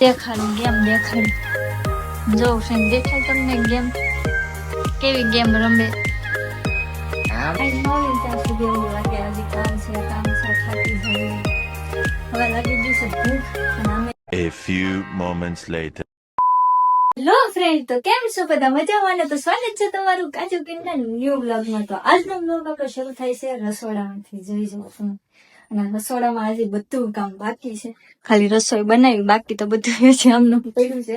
દેખાડું ગેમ દેખાડું. જો ફ્રેન્ડ દેખાય તમને ગેમ કેવી ગેમ રમે. આઈ નવી ત્યાં સુધી એવું લાગે હજી કામ છે થાકી જઈએ. હવે લાગી ગઈ છે ભૂખ અને અમે A few moments later. Hello friend, તો કેમ છો બધા? મજામાં ને? તો સ્વાગત છે તમારું કાજુ કિંગના ન્યૂ બ્લોગમાં. તો આજનો બ્લોગ આપણો શરૂ થાય છે રસોડામાંથી. જોઈ જુઓ તમે. અને રસોડામાં આજે બધું કામ બાકી છે, ખાલી રસોઈ બનાવી, બાકી તો બધું છે આમનું પડ્યું છે.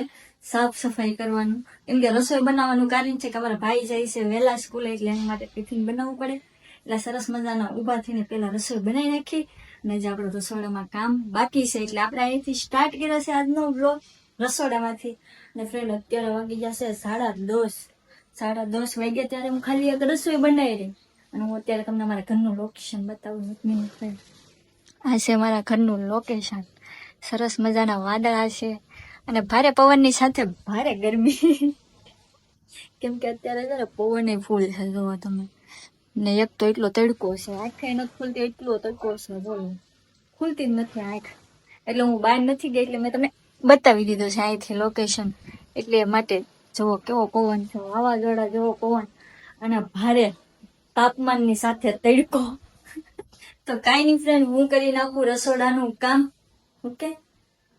સાફ સફાઈ કરવાનું, કેમ કે રસોઈ બનાવવાનું કારણ છે કે અમારા ભાઈ જાય છે વહેલા સ્કૂલે, એટલે એના માટે ટિફિન બનાવવું પડે. એટલે સરસ મજાના ઊભા થઈને પેલા રસોઈ બનાવી નાખી અને જે આપણું રસોડામાં કામ બાકી છે, એટલે આપણે અહીંથી સ્ટાર્ટ કર્યો છે આજનો બ્લોગ રસોડામાંથી. અને ફ્રેન્ડ અત્યારે વાગી જશે 10:30. 10:30 વાગ્યા ત્યારે હું ખાલી એક રસોઈ બનાવી રહી. અને હું અત્યારે તમને મારા ઘરનું લોકેશન બતાવું. ફ્રેન્ડ, આ છે મારા ઘરનું લોકેશન. સરસ મજાના વાદળા છે અને ભારે પવનની સાથે ભારે ગરમી. કેમ કે અત્યારે છે ને પવન ફૂલ છે, જોવો તમે. ને એક તો એટલો તડકો છે, આંખે નથી ખુલતી, એટલો તડકો છે, બોલો. ખુલતી જ નથી આંખ. એટલે હું બહાર નથી ગઈ, એટલે મેં તમને બતાવી દીધું છે અહીંથી લોકેશન. એટલે એ માટે જુઓ કેવો પવન છે, વાવાઝોડા જેવો પવન અને ભારે તાપમાનની સાથે તડકો. તો કાંઈ નહીં ફ્રેન્ડ, હું કરી નાખું રસોડાનું કામ. ઓકે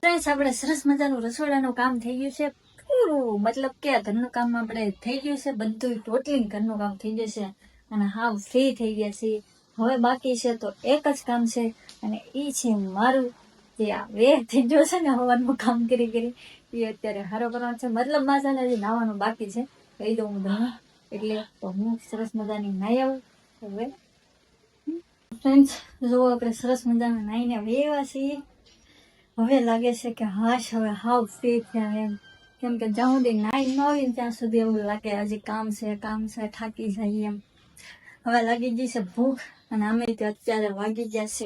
ફ્રેન્ડ્સ, આપણે સરસ મજાનું રસોડાનું કામ થઈ ગયું છે પૂરું. મતલબ કે ઘરનું કામ આપણે થઈ ગયું છે બધું, ટોટલી ઘરનું કામ થઈ જશે અને હાવ ફ્રી થઈ ગયા છે. હવે બાકી છે તો એક જ કામ છે, અને એ છે મારું જે આ વેર થઈ ગયો છે ને હવાનું કામ કરી કરી, એ અત્યારે હારો કરવાનો છે. મતલબ માસાને હજી નાવાનું બાકી છે, કહી દઉં હું તમને. એટલે તો હું સરસ મજાની નાઈ આવું હવે. ફ્રેન્ડ્સ જો આપણે સરસ મજાના નાઈને વેવા છીએ. હવે લાગે છે કે હાશ હવે હાવ ફ્રી થયા એમ. કેમ કે જ્યાં સુધી નાઈ ન હોય ત્યાં સુધી એવું લાગે હજી કામ છે, થાકી જાય એમ. હવે લાગી ગઈ છે ભૂખ, અને અમે અત્યારે વાગી ગયા છે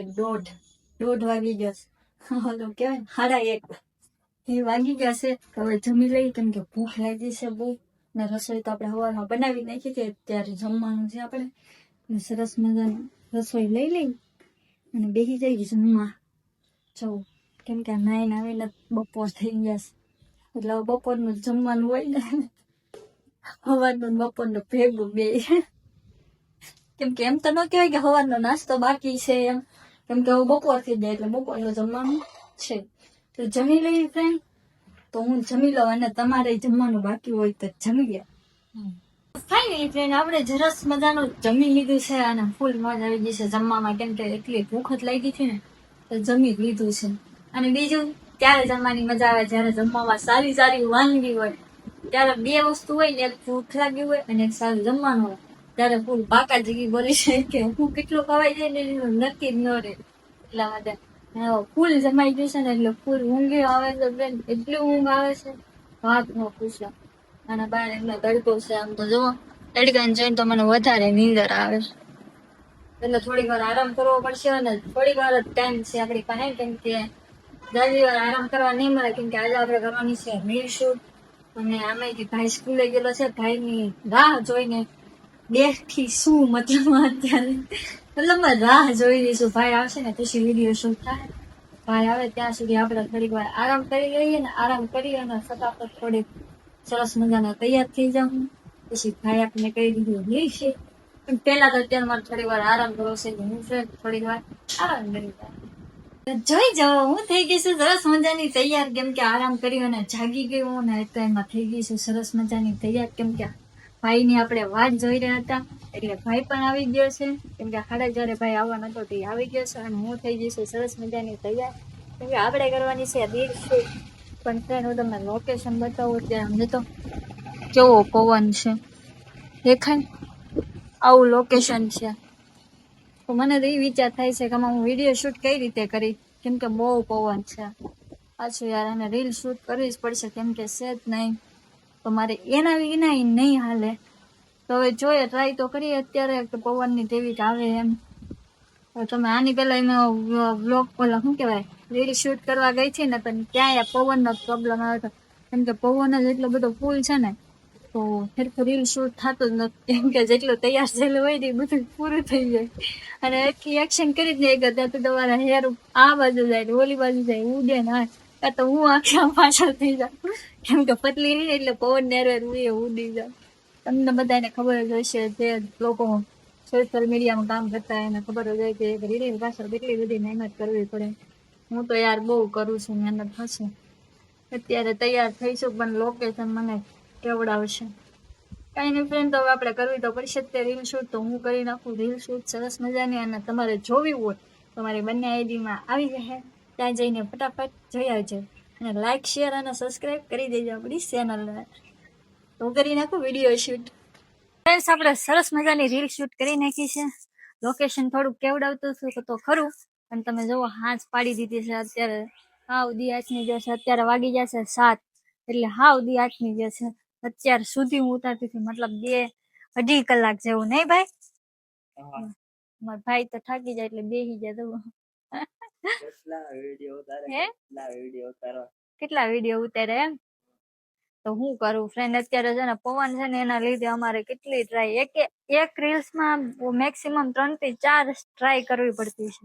1:30 વાગી ગયો છે. ઓલો કહેવાય 1:30 એ વાગી ગયા છે. હવે જમી લઈ, કેમ કે ભૂખ લાગી છે બહુ. ને રસોઈ તો આપણે સવારમાં બનાવી નાખી હતી, અત્યારે જમવાનું છે આપણે. સરસ મજાની રસોઈ લઈ લઈ અને બેસી જઈ જમવા. જવું, કેમ કે નાઈને આવીને બપોર થઈ ગયા છે, એટલે બપોરનું જમવાનું હોય ને, સવારનું બપોરનું ભેગું બે. કેમ કે એમ તો ન કહેવાય કે સવારનો નાસ્તો બાકી છે એમ, કેમ કે હવે બપોર થઈ જાય એટલે બપોરનું જમવાનું છે. તો જમી લઈ ફ્રેન્ડ. તો હું જમી લઉં, અને તમારે જમવાનું બાકી હોય તો જમી લે. ફાઇનલી ફ્રેન્ડ, આપણે સરસ મજાનું જમી લીધું છે અને ફૂલ મજા આવી ગઈ છે જમવામાં. કેમ કે એટલી ભૂખ જ લાગી હતી ને, તો જમી લીધું છે. અને બીજું, ત્યારે જમવાની મજા આવે જ્યારે જમવામાં સારી સારી વાનગી હોય. ત્યારે બે વસ્તુ હોય ને, એક ભૂખ લાગી હોય અને એક સારું જમવાનું હોય, ત્યારે ફૂલ પાકા જગી બોલી છે કે હું કેટલું ખવાઈ જાય ને એનું નક્કી જ ન રહે. એટલા માટે ફૂલ જમાઈ ગયું છે ને, એટલે ફૂલ ઊંઘી આવે છે ફ્રેન્ડ, એટલી ઊંઘ આવે છે વાત ન પૂછો. અને બહાર એમનો તડકો છે, આમ તો જુઓ તડકાને જોઈને તો મને વધારે નીંદર આવે છે. એટલે થોડીક વાર આરામ કરવો પડશે, અને થોડીક વાર જ ટાઈમ છે આપણી પાસે, કેમ કે જલ્દી વાર આરામ કરવા નહીં મળે. કેમ કે આજે આપણે કરવાની છે રીલ શૂટ, અને આમાંથી ભાઈ સ્કૂલે ગયેલો છે. ભાઈની રાહ જોઈને બેઠી શું, મતલબ અત્યારે રાહ જોઈ રહીશું. ભાઈ આવશે ને પછી વિડીયો શૂટ થાય. ભાઈ આવે ત્યાં સુધી આપણે થોડીક વાર આરામ કરી લઈએ, ને આરામ કરી અને ફટાફટ થોડીક સરસ મજાના તૈયાર થઈ જાઉં. પછી ભાઈ આપણને કહી દીધું રીલ છે, પણ પેલા તો અત્યારે મારે થોડી વાર આરામ કરવો છે. હું થોડીક વાર આરામ કરી જોઈ જાઓ. હું થઈ ગઈ છું સરસ મજાની તૈયાર, કેમ કે આરામ કરી અને જાગી ગઈ હું, ને તો એમાં થઈ ગઈ છું સરસ મજાની તૈયાર. કેમ કે ભાઈની આપણે વાટ જોઈ રહ્યા હતા, એટલે ભાઈ પણ આવી ગયો છે. કેમ કે 11:30 ભાઈ આવવાનો હતો તે આવી ગયો છે, અને હું થઈ ગઈ છું સરસ મજાની તૈયાર. કેમ કે આપણે કરવાની છે રીલ શૂટ. પણ ફ્રેન્ડ, હું તમને લોકેશન બતાવું ત્યાં અમને તો કેવો પવન છે દેખાય, આવું લોકેશન છે. તો મને તો એ વિચાર થાય છે કે આમાં હું વિડીયો શૂટ કઈ રીતે કરી, કેમ કે બહુ પવન છે પાછું યાર. અને રીલ શૂટ કરવી જ પડશે, કેમ કે છે જ નહીં તો મારે એના વિના નહીં હાલે. તો હવે જોઈએ, ટ્રાય તો કરીએ અત્યારે કે પવનની તેવી આવે એમ. તો તમે આની પહેલા એનો વ્લોગ પેલા શું કહેવાય રીલ શૂટ કરવા ગઈ હતી ને, પણ ક્યાંય પવનનો પ્રોબ્લેમ આવે તો, કેમ કે પવન જ એટલો બધો ફૂલ છે ને, તો ફેરફાર રીલ શૂટ થતું જ નથી. કેમ કે જેટલું તૈયાર થયેલું હોય ને એ બધું પૂરું થઈ જાય, અને એટલી એક્શન કરી જ નહીં કરતા તો તમારા હેર આ બાજુ જાય, ઓલી બાજુ જાય, ઉડે ના. કાં તો હું આખા પાછળ થઈ જાઉં, કેમ કે પતલી નહીં એટલે પવન નેરવે હું એ ઉડી જાઉં. તમને બધાને ખબર જ હશે, જે લોકો સોશિયલ મીડિયામાં કામ કરતા હોય એને ખબર જ હોય કે એક રીલ પાછળ કેટલી બધી મહેનત કરવી પડે. હું તો યાર બહુ કરું છું મહેનત થશે. અત્યારે તૈયાર થઈશું પણ લોકેશન મને કેવડાવશે. કાંઈ નહીં ફ્રેન્ડ, તો હવે આપણે કરવી તો પડશે જ તે રીલ શૂટ. તો હું કરી નાખું રીલ શૂટ સરસ મજાની, અને તમારે જોવી હોય તો મારી બંને આઈડીમાં આવી જશે, ત્યાં જઈને ફટાફટ જોઈ આવજો. અને લાઇક, શેર અને સબસ્ક્રાઈબ કરી દેજો આપણી ચેનલને. તો હું કરી નાખું વિડીયો શૂટ. ફ્રેન્ડ્સ, આપણે સરસ મજાની રીલ શૂટ કરી નાખી છે. લોકેશન થોડુંક કેવડાવતું હતું તો ખરું, પણ તમે જુઓ હાંસ પાડી દીધી છે. અત્યારે હાવ દી આંચની જશે. અત્યારે વાગી જશે 7, એટલે હાવ દી આંચની જશે. અત્યાર સુધી હું ઉતારતી હતી, મતલબ 2-2.5 કલાક જેવું. નહીં ભાઈ? મારા ભાઈ તો થાકી જાય એટલે બેસી જાય. તો કેટલા વિડીયો ઉતારે એમ? તો હું કરું ફ્રેન્ડ, અત્યારે છે ને પવન છે ને એના લીધે અમારે કેટલી ટ્રાય, એક રીલ્સમાં મેક્સિમમ 3 થી 4 ટ્રાય કરવી પડતી છે.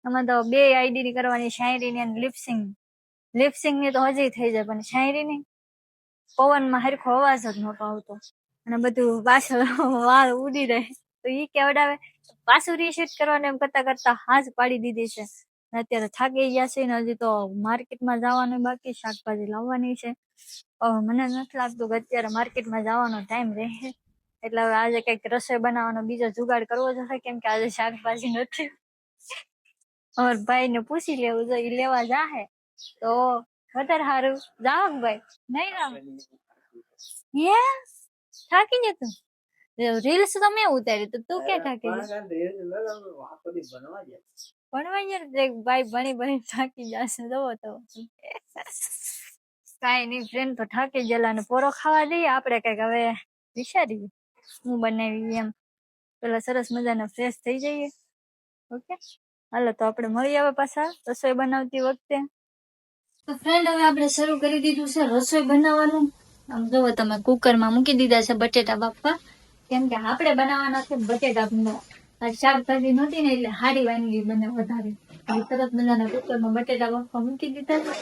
અમે તો 2 આઈડી ની કરવાની, શાયરીની અને લિપસિંગ ની તો હજી થઈ જાય, પણ શાયરીની પવનમાં હરખો અવાજ જ નહોતો આવતો, અને બધું પાછળ વાળ ઉડી રહે. તો ઈ કેવડાવે પાછું રીશૂટ કરવાનું, એમ કરતા કરતા હાજ પાડી દીધી છે. અત્યારે થાકી ગયા છે ને, હજી તો માર્કેટમાં જવાનું બાકી, શાકભાજી લાવવાની છે. મને નથી લાગતું કે અત્યારે માર્કેટમાં જવાનો ટાઈમ રહે, એટલે હવે આજે કઈક રસોઈ બનાવવાનો બીજો જુગાડ કરવો જશે, કેમ કે આજે શાકભાજી નથી. અમારા ભાઈ ને પૂછી લેવું જોઈએ, લેવા જાહે તો વધારે સારું. જાવ ભાઈ? નહીં રામ હે થાકી જતો રીલ્સ તો મેં ઉતારી, તો તું ક્યાં થાકી ભણવા યાર? ભાઈ ભણી ભણી થાકી જશે. જવો તો કાંઈ નહીં ફ્રેન્ડ, તો થાકી ગયેલા ને પોરો ખાવા દઈએ આપણે. કઈક હવે વિચારીએ હું બનાવી એમ. પેલા સરસ મજાના ફ્રેશ થઈ જઈએ. ઓકે, હાલો તો આપણે મળીએ હવે પાછા રસોઈ બનાવતી વખતે. તો ફ્રેન્ડ, હવે આપણે શરૂ કરી દીધું છે રસોઈ બનાવવાનું. આમ જોવો તમે, કુકરમાં મૂકી દીધા છે બટેટા બાફવા, કેમ કે આપણે બનાવવાના છે બટેટા ભૂંગળા. આ શાકભાજી નહોતી ને એટલે હારી વાનગી બને વધારે. સરસ મજાના કુકરમાં બટેટા બાફવા મૂકી દીધા.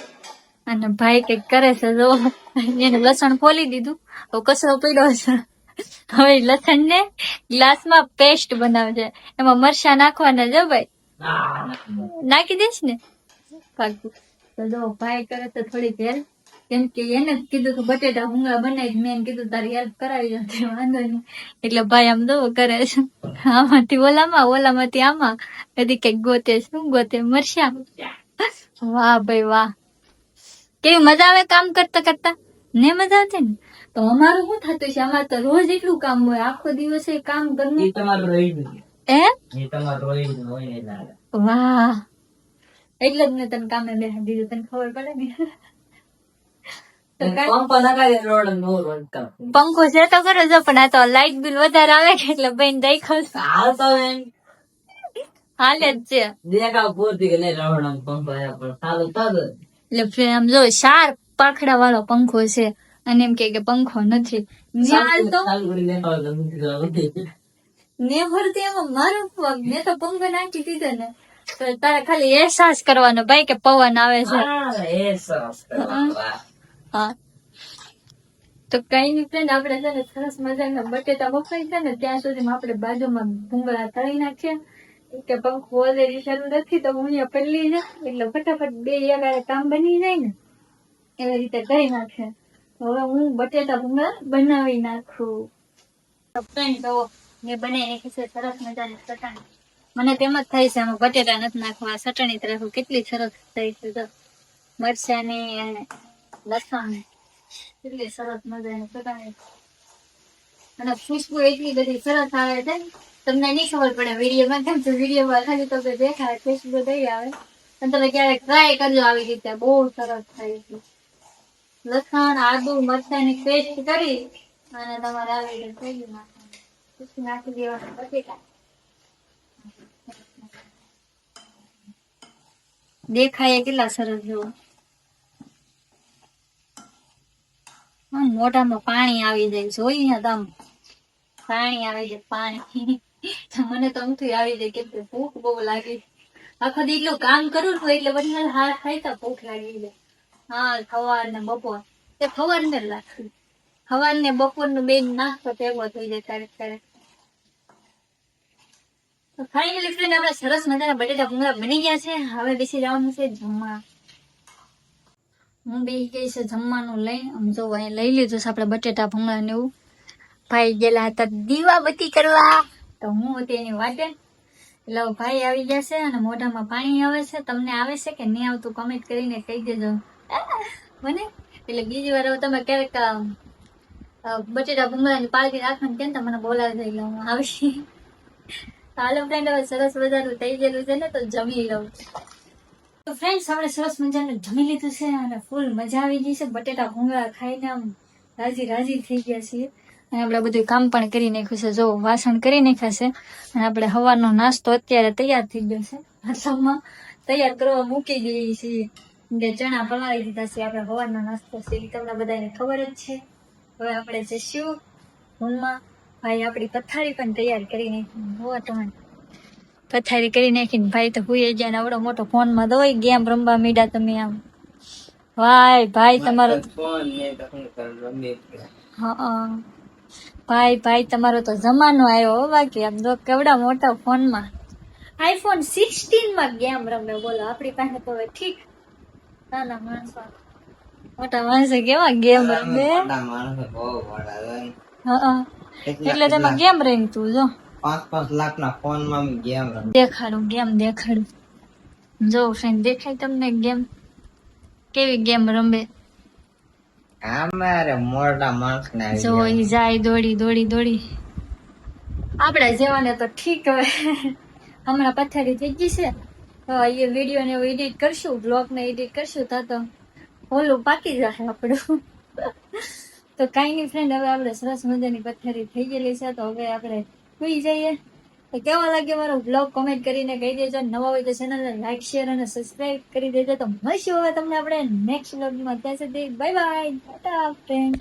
અને ભાઈ કઈક કરે છે, જો એને લસણ ખોલી દીધું, તો કચરો પડ્યો છે. હવે લસણ ને ગ્લાસમાં પેસ્ટ બનાવશે, એમાં મરચા નાખવાના. જો ભાઈ નાખી દઈશ ને પાકું. તો જો ભાઈ કરે તો થોડીક હેલ્પ, કેમ કે એને કીધું કે બટેટા ભૂંગળા બનાવી, મેં કીધું તારી હેલ્પ કરાવી જશે, વાંધો નહીં. એટલે ભાઈ આમ દો કરે છે, આમાંથી ઓલામાંથી આમાં, કદી કઈક ગોતે. શું ગોતે? મરચા. વાહ ભાઈ વાહ, કેવી મજા આવે કામ કરતા કરતા. ને મજા આવતી ને. તો અમારું શું થતું છે, અમારે તો રોજ એટલું કામ હોય, આખો દિવસ કામ કરવું. વાહ, એટલે જ મેં તને કામે બેસી દીધું, તને ખબર પડે ને. પંખો છે તો કરો છો, પણ આ તો લાઈટ બિલ વધારે આવે એટલે બેન દઈ ખસ હાલે જ છે. એટલે આમ જો 4 પાંખડા વાળો પંખો છે, અને એમ કે પંખો નથી ને ભરતી. એમાં મારું પગ, મેં તો પંખો નાખી દીધો ને, તો તારે ખાલી અહેસાસ કરવાનો ભાઈ કે પવન આવે છે. હા, તો કઈ નહીં ફ્રેન્ડ, આપણે છે ને સરસ મજાના બટેટા બફાઈ છે ને ત્યાં સુધીમાં આપણે બાજુમાં ભૂંગળા તળી નાખીએ. કે પંખો ઓલરેડી શરૂ નથી તો હું અહીંયા પડલી છે, એટલે ફટાફટ 2 એકારે કામ બની જાય ને એવી રીતે કરી નાખે. હવે હું બટેટા ભૂંગળા બનાવી નાખું. ફ્રેન્ડ, તો મેં બનાવી નાખી છે સરસ મજાની ચટણી. મને તેમ જ થાય છે આમાં બટેટા નથી નાખવા, ચટણી તરફ કેટલી સરસ થઈ છે. તો મરચાની અને લસણ, કેટલી સરસ મજાની ચટણી, અને ખુશ્બુ એટલી બધી સરસ આવે છે. તમને નહીં ખબર પડે વિડીયોમાં, કેમ કે વિડીયોમાં ખાલી તો દેખાય ખુશ્બુ થઈ આવે, પણ તમે ક્યારેક ટ્રાય કરજો આવી રીતે, બહુ સરસ થાય છે. લસણ, આદુ, મરચાની પેસ્ટ કરી અને તમારે આવી રીતે થઈ નાખવાનું, નાખી દેવાના બટેટા. દેખાય કેટલા સરસ જેવું. મોઢામાં પાણી આવી જાય, જોઈએ તમ પાણી આવી જાય પાણી. મને તો અમથી આવી જાય, કેમ કે ભૂખ બહુ લાગી. આખો દી એટલું કામ કરું છું એટલે બધા હાથ થાય તો ભૂખ લાગી જાય. હા સવાર ને બપોર તે સવાર ને રાખવું સવાર ને બપોર નું બે નાસ્તો ભેગો થઈ જાય ક્યારેક ક્યારેક તો ફાઇનલી ફ્રેન્ડ આપણા સરસ મજાના બટેટા ભૂંગળા બની ગયા છે હવે બેસી જવાનું છે જમવા હું બેસી ગઈ છે જમવાનું લઈ આમ જો અહીં લઈ લીધું છે આપણે બટેટા ભૂંગળા ને એવું ભાઈ ગયેલા હતા દીવાબત્તી કરવા તો હું હતી એની વાટે એટલે હવે ભાઈ આવી ગયા છે અને મોઢામાં પાણી આવે છે તમને આવે છે કે નહીં આવતું કમેન્ટ કરીને કહી દેજો મને એટલે બીજી વાર હવે તમે ક્યારેક બટેટા ભૂંગળાની પાલટી રાખવાનું કેમ તો મને બોલાવી દે એટલે હું આવી હાલો ફ્રેન્ડ હવે સરસ મજાનું થઈ ગયેલું છે ને તો જમી લઉં તો ફ્રેન્ડ્સ આપણે સરસ મજાનું જમી લીધું છે અને ફૂલ મજા આવી ગઈ છે બટેટા ભૂંગળા ખાઈને આમ રાજી થઈ ગયા છીએ અને આપણે બધું કામ પણ કરી નાખ્યું છે જો વાસણ કરી નાખ્યા છે અને આપણે સવારનો નાસ્તો અત્યારે તૈયાર થઈ ગયો છે આસામમાં તૈયાર કરવા મૂકી દઈએ છીએ કે ચણા પલાળી દીધા છે આપણે સવારનો નાસ્તો છે એ તમને બધાને ખબર જ છે હવે આપણે જઈશું રૂમમાં ભાઈ આપણી પથારી પણ તૈયાર કરી નાખી હોવા તમે પથારી કરી નાખીને ભાઈ તો હુઈ ગયા ને આવડો મોટો ફોનમાં દોય ગેમ રમવા મીડા તમે આમ ભાઈ તમારો હા ભાઈ તમારો તો જમાનો આવ્યો હો બાકી આમ તો કેવડા મોટા ફોનમાં iPhone 16 માં ગેમ રમે બોલો આપણી પાસે તો હવે ઠીક નાના માણસો મોટા માણસો કેવા ગેમ રમે હા એટલે તેમાં ગેમ રમી તું જો 5 લાખ ના ફોન માં ગેમ રમે દેખાડું જો ફ્રેન્ડ દેખાય તમને ગેમ કેવી ગેમ રમે અમારે મોટા માણસ ને જો ઈ જાય દોડી આપડા જેવાને તો ઠીક હવે હમણાં પથારી થઈ ગઈ છે એ વિડીયો ને એડિટ કરશું બ્લોગ ને એડિટ કરશું તો ઓલું પાકી જશે આપણું તો કઈ નહીં ફ્રેન્ડ હવે આપણે સરસ મજાની પથારી થઈ ગયેલી છે તો હવે આપણે સુઈ જઈએ તો કેવો લાગે મારો બ્લોગ કોમેન્ટ કરીને કહી દેજો નવા હોય તો ચેનલને લાઈક શેર અને સબસ્ક્રાઇબ કરી દેજો તો મળશું હવે તમને આપણે નેક્સ્ટ બ્લોગમાં ત્યાં સુધી બાય બાય ટાટા ફ્રેન્ડ